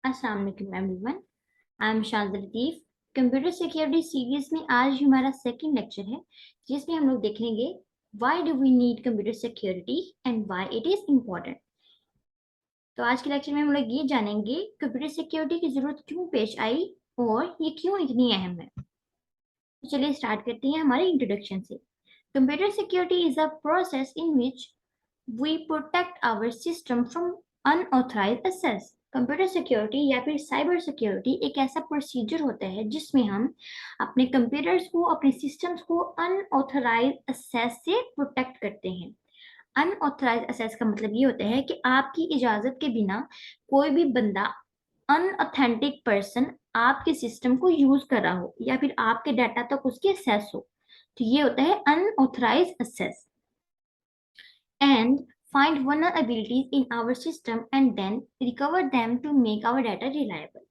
अस्सलाम वालेकुम everyone. I am Shazil Latif. Computer security series में आज हमारा सेकंड लेक्चर है, जिसमें हम लोग देखेंगे why do we need computer security and why it is important. तो आज के लेक्चर में हम लोग ये जानेंगे कंप्यूटर सिक्योरिटी की जरूरत क्यों पेश आई और ये क्यों इतनी अहम है। तो चलिए स्टार्ट करते हैं हमारे इंट्रोडक्शन से। Computer security is a process in which we protect our system from unauthorized access। Computer security या फिर साइबर सिक्योरिटी एक ऐसा प्रोसीजर होता है जिसमें हम अपने कंप्यूटर्स को, अपने सिस्टम्स को अनऑथराइज एक्सेस से प्रोटेक्ट करते हैं। अनऑथराइज एक्सेस का मतलब ये होता है कि आपकी इजाजत के बिना कोई भी बंदा, अनऑथेंटिक पर्सन आपके सिस्टम को यूज कर रहा हो या फिर आपके डाटा तक उसकी एक्सेस हो, तो ये होता है unauthorize access. And find vulnerabilities in our system and then recover them to make our data reliable।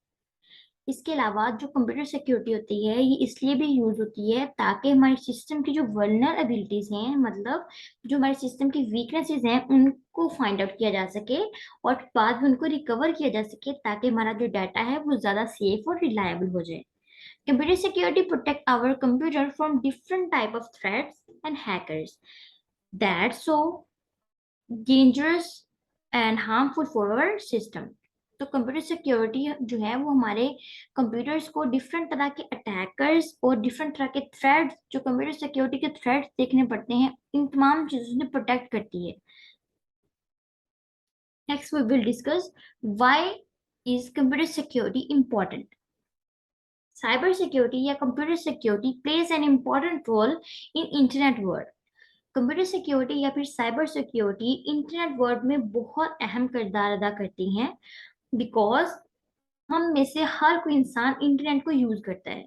इसके अलावा जो कंप्यूटर सिक्योरिटी होती है ये इसलिए भी यूज होती है ताकि हमारे सिस्टम की जो वल्नरेबिलिटीज हैं, मतलब जो हमारे सिस्टम की वीकनेसेस हैं, उनको फाइंड आउट किया जा सके और बाद में उनको रिकवर किया जा सके ताकि हमारा जो डाटा है वो ज्यादा सेफ और रिलायबल हो जाए। Computer security protect our computer from different type of threats and hackers that so dangerous and harmful for our system. तो कंप्यूटर सिक्योरिटी जो है वो हमारे कंप्यूटर्स को डिफरेंट तरह के अटैकर्स और डिफरेंट तरह के थ्रेड्स, जो कंप्यूटर सिक्योरिटी के थ्रेड्स देखने पड़ते हैं, इन तमाम चीजों से प्रोटेक्ट करती है। Next we will discuss why is computer security important. Cyber security या computer security plays an important role in internet world. Computer security या फिर साइबर सिक्योरिटी इंटरनेट वर्ल्ड में बहुत अहम किरदार अदा करती हैं, बिकॉज हम में से हर कोई इंसान इंटरनेट को यूज करता है।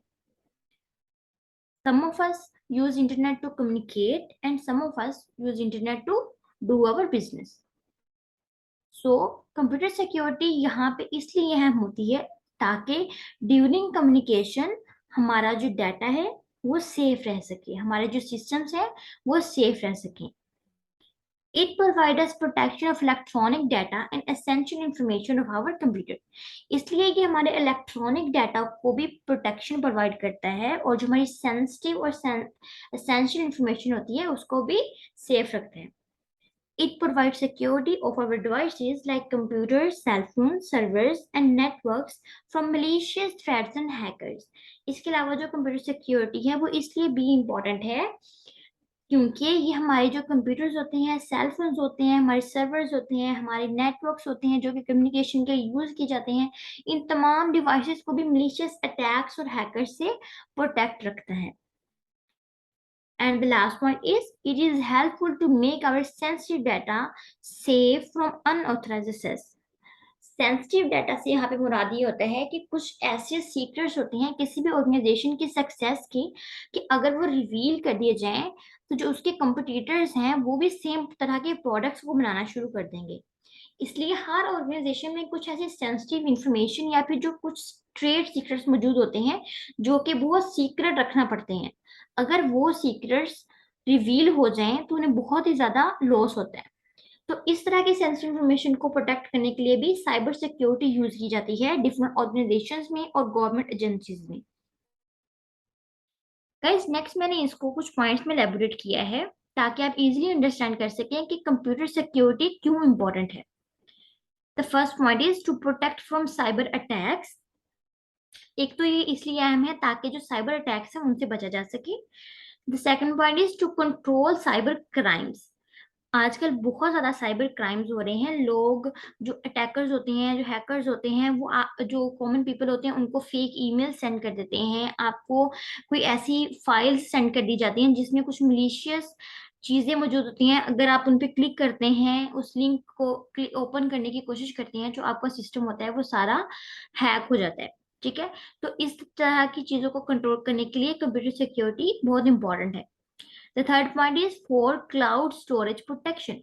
Some of us use internet to communicate and some of us use internet to do our business. So computer security यहाँ पे इसलिए अहम होती है ताकि ड्यूरिंग कम्युनिकेशन हमारा जो डाटा है वो सेफ रह सके, हमारे जो सिस्टम्स हैं वो सेफ रह सके। It provides us protection of electronic data and essential information of our computer। इसलिए ये हमारे इलेक्ट्रॉनिक डाटा को भी प्रोटेक्शन प्रोवाइड करता है और जो हमारी सेंसिटिव और एसेंशियल इंफॉर्मेशन होती है उसको भी सेफ रखता है। It provides security of our devices like computers, cell phones, servers, and networks from malicious threats and hackers। इसके अलावा जो कंप्यूटर सिक्योरिटी है वो इसलिए भी इम्पोर्टेंट है क्योंकि ये हमारे जो कंप्यूटर्स होते हैं, सेल फोन्स होते हैं, हमारे सर्वर्स होते हैं, हमारे नेटवर्क्स होते हैं जो कि कम्युनिकेशन के यूज किए जाते हैं, इन तमाम डिवाइसेस को भी malicious अटैक्स और हैकर्स से प्रोटेक्ट रखता है। And the last point is it is helpful to make our sensitive data safe from unauthorized access। Sensitive data से यहाँ पे मुराद ये होता है कि कुछ ऐसे सीक्रेट्स होते हैं किसी भी ऑर्गेनाइजेशन की सक्सेस की, कि अगर वो रिवील कर दिए जाएं तो जो उसके कंपटीटर्स हैं वो भी सेम तरह के प्रोडक्ट्स को बनाना शुरू कर देंगे। इसलिए हर ऑर्गेनाइजेशन में कुछ ऐसे सेंसिटिव इंफॉर्मेशन या फिर जो कुछ ट्रेड सीक्रेट्स मौजूद होते हैं जो कि बहुत सीक्रेट रखना पड़ते हैं। अगर वो सीक्रेट्स रिवील हो जाएं तो उन्हें बहुत ही ज्यादा लॉस होता है। तो इस तरह की सेंसिटिव इंफॉर्मेशन को प्रोटेक्ट करने के लिए भी साइबर सिक्योरिटी यूज की जाती है डिफरेंट ऑर्गेनाइजेशंस में और गवर्नमेंट एजेंसीज में। गाइस नेक्स्ट मैंने इसको कुछ पॉइंट्स में एलैबोरेट किया है ताकि आप इजीली अंडरस्टैंड कर सकें कि कंप्यूटर सिक्योरिटी क्यों इंपॉर्टेंट है। The first point is to protect from cyber attacks. एक तो ये इसलिए अहम है ताकि जो साइबर अटैक्स हैं उनसे बचा जा सके। The second point is to control cyber crimes. आजकल बहुत ज्यादा साइबर क्राइम्स हो रहे हैं। लोग जो अटैकर्स होते हैं, जो हैकर्स होते हैं, वो जो कॉमन पीपल होते हैं उनको फेक ईमेल सेंड कर देते हैं। आपको कोई ऐसी फाइल्स सेंड कर दी जाती हैं जिसमें कुछ मलिशियस चीजें मौजूद होती हैं। अगर आप उन पे क्लिक करते हैं, उस लिंक को ओपन करने की कोशिश करते हैं, जो आपका सिस्टम होता है वो सारा हैक हो जाता है। ठीक है, तो इस तरह की चीजों को कंट्रोल करने के लिए कंप्यूटर सिक्योरिटी बहुत इंपॉर्टेंट है। The third point is for cloud storage protection.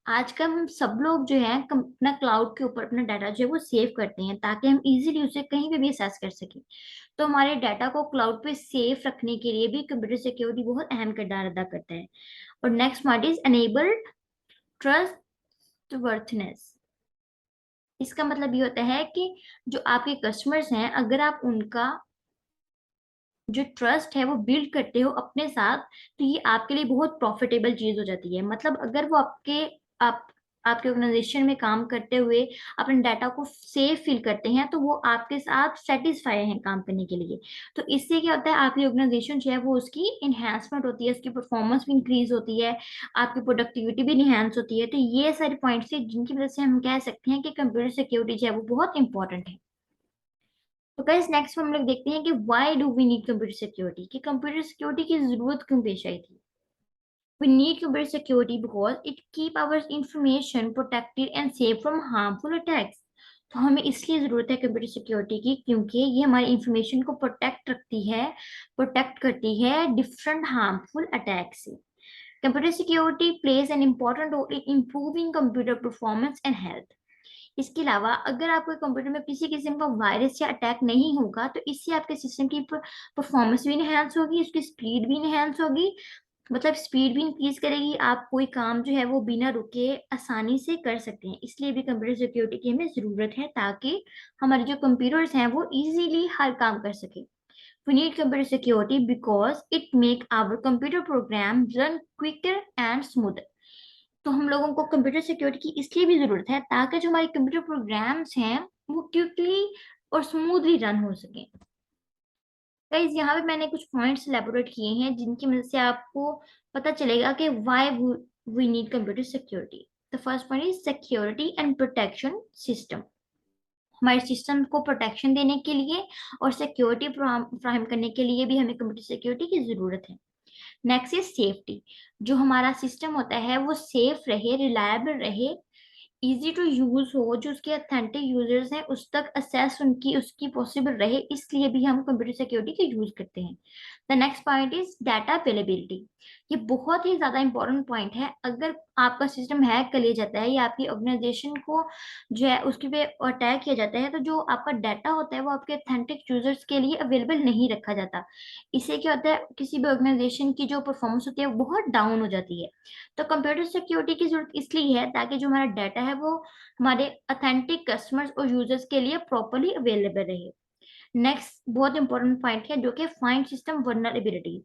आजकल हम सब लोग जो है अपना क्लाउड के ऊपर अपना डाटा जो है वो सेव करते हैं ताकि हम इजीली उसे कहीं पे भी एक्सेस कर सकें। तो हमारे डाटा को क्लाउड पे सेफ रखने के लिए भी कंप्यूटर सिक्योरिटी बहुत अहम किरदार अदा करता है। और next point is enable trust वर्थनेस। इसका मतलब ये होता है कि जो आपके कस्टमर्स हैं, अगर आप उनका जो ट्रस्ट है वो बिल्ड करते हो अपने साथ, तो ये आपके लिए बहुत प्रॉफिटेबल चीज हो जाती है। मतलब अगर वो आप आपके ऑर्गेनाइजेशन में काम करते हुए अपने डाटा को सेफ फील करते हैं, तो वो आपके साथ सेटिस्फाई हैं काम करने के लिए। तो इससे क्या होता है, आपकी ऑर्गेनाइजेशन जो है वो उसकी इन्हेंसमेंट होती है, उसकी परफॉर्मेंस भी इंक्रीज होती है, आपकी प्रोडक्टिविटी भी इन्हेंस होती है। तो ये सारे पॉइंट्स है जिनकी वजह से हम कह सकते हैं कि कंप्यूटर सिक्योरिटी जो है वो बहुत इंपॉर्टेंट है। तो गाइस नेक्स्ट हम लोग देखते हैं कि why do we need computer security, कि कंप्यूटर सिक्योरिटी की जरूरत क्यों पेश आई थी। We need computer security because it keep our information protected and safe from harmful attacks. तो हमें इसलिए जरूरत है कंप्यूटर सिक्योरिटी की, क्योंकि ये हमारी इंफॉर्मेशन को प्रोटेक्ट करती है डिफरेंट हार्मफुल अटैक से। Computer security plays an important role in improving computer performance and health. इसके अलावा अगर आपके कंप्यूटर में किसी किस्म का वायरस या अटैक नहीं होगा, तो इससे आपके सिस्टम की परफॉर्मेंस भी इनहेंस होगी, उसकी स्पीड भी इनहेंस होगी, मतलब स्पीड भी इंक्रीज करेगी, आप कोई काम जो है वो बिना रुके आसानी से कर सकते हैं। इसलिए भी कंप्यूटर सिक्योरिटी की हमें जरूरत है, ताकि हमारे जो कंप्यूटर्स हैं वो इजीली हर काम कर सके। We need computer security because it make our computer program run quicker and smoother. तो हम लोगों को कंप्यूटर सिक्योरिटी की इसलिए भी जरूरत है, ताकि जो हमारे कंप्यूटर प्रोग्राम्स हैं वो क्विकली और स्मूथली रन हो सके। गाइस यहाँ पे मैंने कुछ पॉइंट्स एलेबोरेट किए हैं जिनकी मदद से आपको पता चलेगा कि why we need computer security. The first point is security and protection system. हमारे सिस्टम को प्रोटेक्शन देने के लिए और सिक्योरिटी फ्राहम करने के लिए भी हमें कंप्यूटर सिक्योरिटी की जरूरत है। Next is safety. जो हमारा सिस्टम होता है वो सेफ रहे, रिलायबल रहे, इजी टू यूज हो, जो उसके ऑथेंटिक यूजर्स हैं उस तक एक्सेस उनकी उसकी पॉसिबल रहे, इसलिए भी हम कंप्यूटर सिक्योरिटी का यूज करते हैं। The next point is data availability. ये बहुत ही ज्यादा इंपॉर्टेंट पॉइंट है। अगर आपका सिस्टम हैक कर लिया जाता है या आपकी ऑर्गेनाइजेशन को जो है उसके पे अटैक किया जाता है, तो जो आपका डाटा होता है वो आपके ऑथेंटिक यूजर्स के लिए अवेलेबल नहीं रखा जाता। इससे क्या होता है, किसी भी ऑर्गेनाइजेशन की जो परफॉर्मेंस होती है वो बहुत डाउन हो जाती है। तो कंप्यूटर सिक्योरिटी की जरूरत इसलिए है ताकि जो हमारा डाटा है वो हमारे अथेंटिक कस्टमर्स और यूजर्स के लिए प्रॉपरली अवेलेबल रहे। नेक्स्ट बहुत इंपॉर्टेंट पॉइंट है जो कि फाइंड सिस्टम वल्नरेबिलिटी।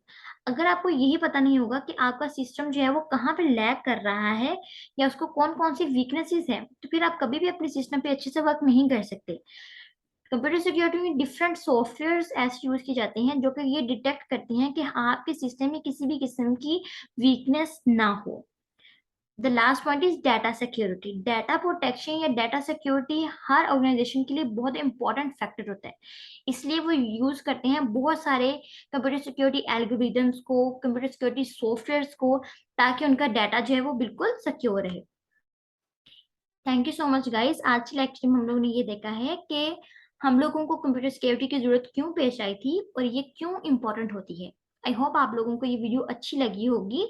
अगर आपको यही पता नहीं होगा कि आपका सिस्टम जो है वो कहाँ पे लैग कर रहा है या उसको कौन कौन सी वीकनेसेस हैं, तो फिर आप कभी भी अपने सिस्टम पे अच्छे से वर्क नहीं कर सकते। कंप्यूटर सिक्योरिटी में डिफरेंट सॉफ्टवेयर ऐसे यूज किए जाते हैं जो कि ये डिटेक्ट करते हैं कि आपके सिस्टम में किसी भी किस्म की वीकनेस ना हो। The last point is data security. Data protection या डाटा सिक्योरिटी हर ऑर्गेनाइजेशन के लिए बहुत इंपॉर्टेंट फैक्टर होता है, इसलिए वो यूज करते हैं बहुत सारे कंप्यूटर सिक्योरिटी एल्गोरिदम्स को, कंप्यूटर सिक्योरिटी सॉफ्टवेयर्स को, ताकि उनका डाटा जो है वो बिल्कुल सिक्योर रहे। Thank you so much guys. आज की लेक्चर में हम लोगों ने ये देखा है कि हम लोगों को कंप्यूटर सिक्योरिटी की जरूरत क्यों पेश आई थी और ये क्यों इंपॉर्टेंट होती है। आई होप आप लोगों को ये वीडियो अच्छी लगी होगी।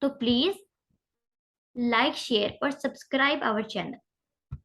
तो प्लीज लाइक, शेयर और सब्सक्राइब आवर चैनल।